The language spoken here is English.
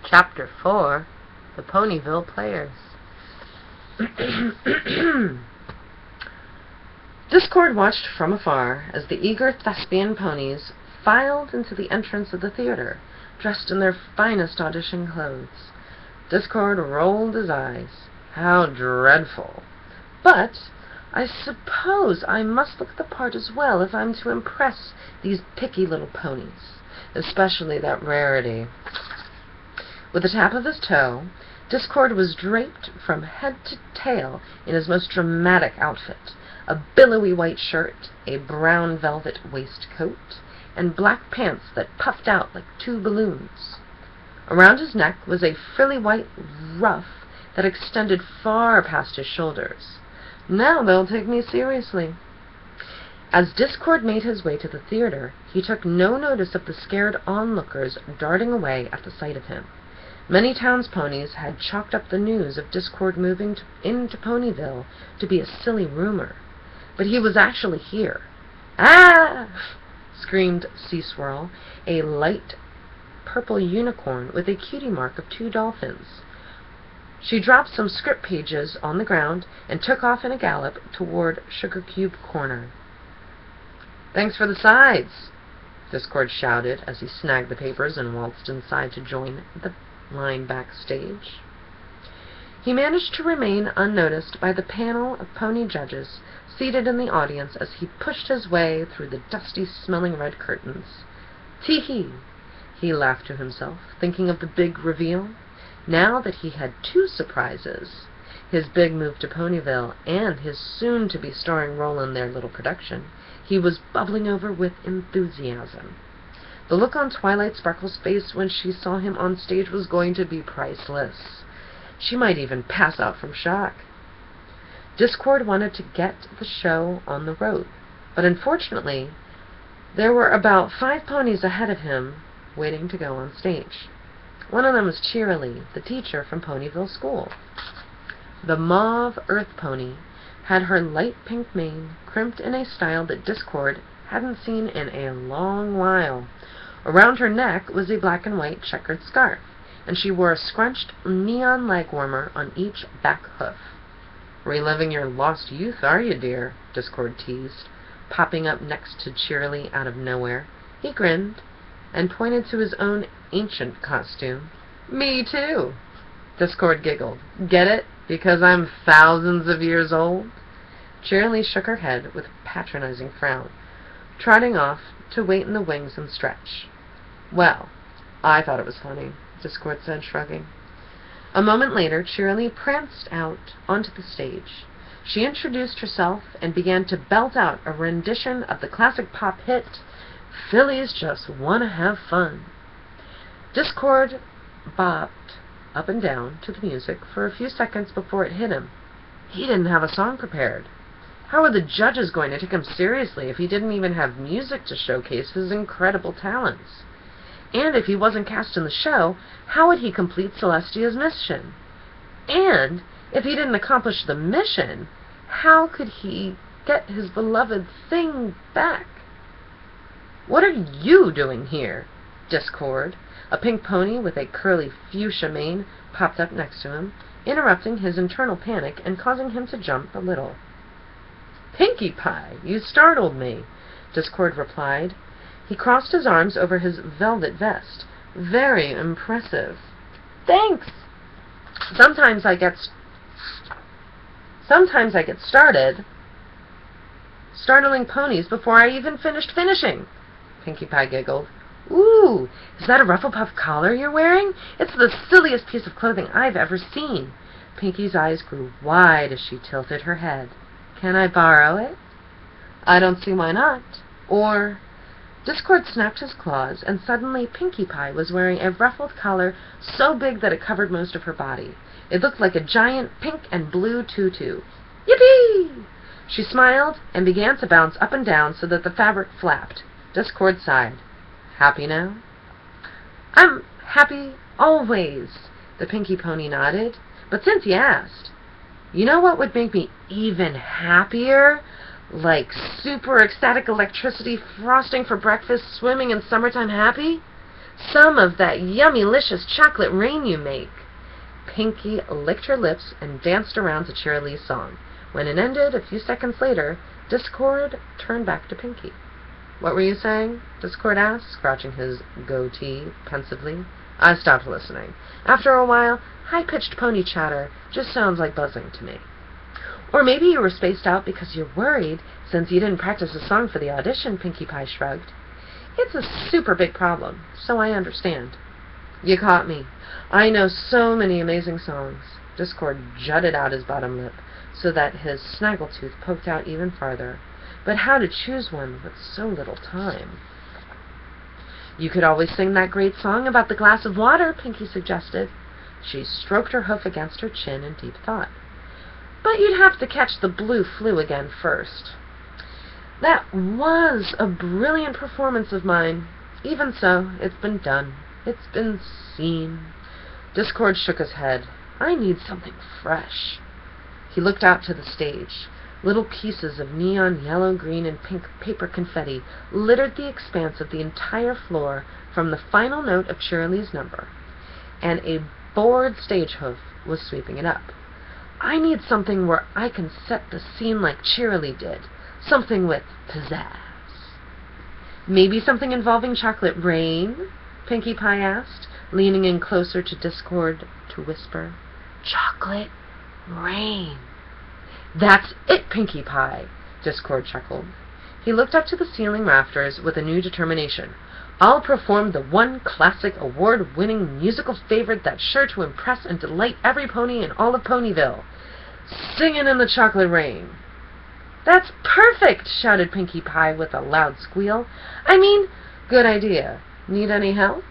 Chapter 4, The Ponyville Players. Discord watched from afar as the eager thespian ponies filed into the entrance of the theater, dressed in their finest audition clothes. Discord rolled his eyes. How dreadful! But I suppose I must look the part as well if I'm to impress these picky little ponies, especially that Rarity. With a tap of his toe, Discord was draped from head to tail in his most dramatic outfit, a billowy white shirt, a brown velvet waistcoat, and black pants that puffed out like two balloons. Around his neck was a frilly white ruff that extended far past his shoulders. Now they'll take me seriously. As Discord made his way to the theater, he took no notice of the scared onlookers darting away at the sight of him. Many towns-ponies had chalked up the news of Discord moving into Ponyville to be a silly rumor. But he was actually here. "Ah!" screamed Sea-Swirl, a light purple unicorn with a cutie mark of 2 dolphins. She dropped some script pages on the ground and took off in a gallop toward Sugar Cube Corner. "Thanks for the sides," Discord shouted as he snagged the papers and waltzed inside to join the line backstage. He managed to remain unnoticed by the panel of pony judges seated in the audience as he pushed his way through the dusty-smelling red curtains. "Tee-hee," he laughed to himself, thinking of the big reveal. Now that he had 2 surprises, his big move to Ponyville and his soon-to-be starring role in their little production, he was bubbling over with enthusiasm. The look on Twilight Sparkle's face when she saw him on stage was going to be priceless. She might even pass out from shock. Discord wanted to get the show on the road, but unfortunately, there were about 5 ponies ahead of him waiting to go on stage. One of them was Cheerilee, the teacher from Ponyville School. The mauve earth pony had her light pink mane crimped in a style that Discord hadn't seen in a long while. Around her neck was a black and white checkered scarf, and she wore a scrunched neon leg warmer on each back hoof. "Reliving your lost youth, are you, dear?" Discord teased, popping up next to Cheerilee out of nowhere. He grinned and pointed to his own ancient costume. "Me too!" Discord giggled. "Get it? Because I'm thousands of years old?" Cheerilee shook her head with a patronizing frown, trotting off to wait in the wings and stretch. "Well, I thought it was funny," Discord said, shrugging. A moment later, Cheerilee pranced out onto the stage. She introduced herself and began to belt out a rendition of the classic pop hit, "Fillies Just Wanna Have Fun." Discord bopped up and down to the music for a few seconds before it hit him. He didn't have a song prepared. How were the judges going to take him seriously if he didn't even have music to showcase his incredible talents? And if he wasn't cast in the show, how would he complete Celestia's mission? And if he didn't accomplish the mission, how could he get his beloved thing back? "What are you doing here?" Discord, a pink pony with a curly fuchsia mane, popped up next to him, interrupting his internal panic and causing him to jump a little. "Pinkie Pie, you startled me," Discord replied. He crossed his arms over his velvet vest. "Very impressive." "Thanks! Sometimes I get started startling ponies before I even finished finishing," Pinkie Pie giggled. "Ooh, is that a Rufflepuff collar you're wearing? It's the silliest piece of clothing I've ever seen." Pinkie's eyes grew wide as she tilted her head. "Can I borrow it?" "I don't see why not." Or... Discord snapped his claws, and suddenly Pinkie Pie was wearing a ruffled collar so big that it covered most of her body. It looked like a giant pink and blue tutu. "Yippee!" She smiled and began to bounce up and down so that the fabric flapped. Discord sighed. "Happy now?" "I'm happy always," the Pinkie Pony nodded. "But since you asked, you know what would make me even happier? Like super ecstatic electricity frosting for breakfast, swimming in summertime happy? Some of that yummy-licious chocolate rain you make." Pinkie licked her lips and danced around to Cheerilee's song. When it ended, a few seconds later, Discord turned back to Pinkie. "What were you saying?" Discord asked, scratching his goatee pensively. I stopped listening. After a while, high-pitched pony chatter just sounds like buzzing to me. "Or maybe you were spaced out because you're worried since you didn't practice a song for the audition," Pinkie Pie shrugged. "It's a super big problem, so I understand." "You caught me. I know so many amazing songs." Discord jutted out his bottom lip so that his snaggletooth poked out even farther. But how to choose one with so little time? "You could always sing that great song about the glass of water," Pinkie suggested. She stroked her hoof against her chin in deep thought. "But you'd have to catch the blue flu again first." "That was a brilliant performance of mine. Even so, it's been done. It's been seen." Discord shook his head. "I need something fresh." He looked out to the stage. Little pieces of neon yellow, green, and pink paper confetti littered the expanse of the entire floor from the final note of Cheerilee's number, and a bored stage hoof was sweeping it up. "I need something where I can set the scene like Cheerilee did. Something with pizzazz." "Maybe something involving chocolate rain?" Pinkie Pie asked, leaning in closer to Discord to whisper. "Chocolate rain." "That's it, Pinkie Pie," Discord chuckled. He looked up to the ceiling rafters with a new determination. "I'll perform the one classic award-winning musical favorite that's sure to impress and delight every pony in all of Ponyville. Singin' in the Chocolate Rain." "That's perfect!" shouted Pinkie Pie with a loud squeal. "I mean, good idea. Need any help?"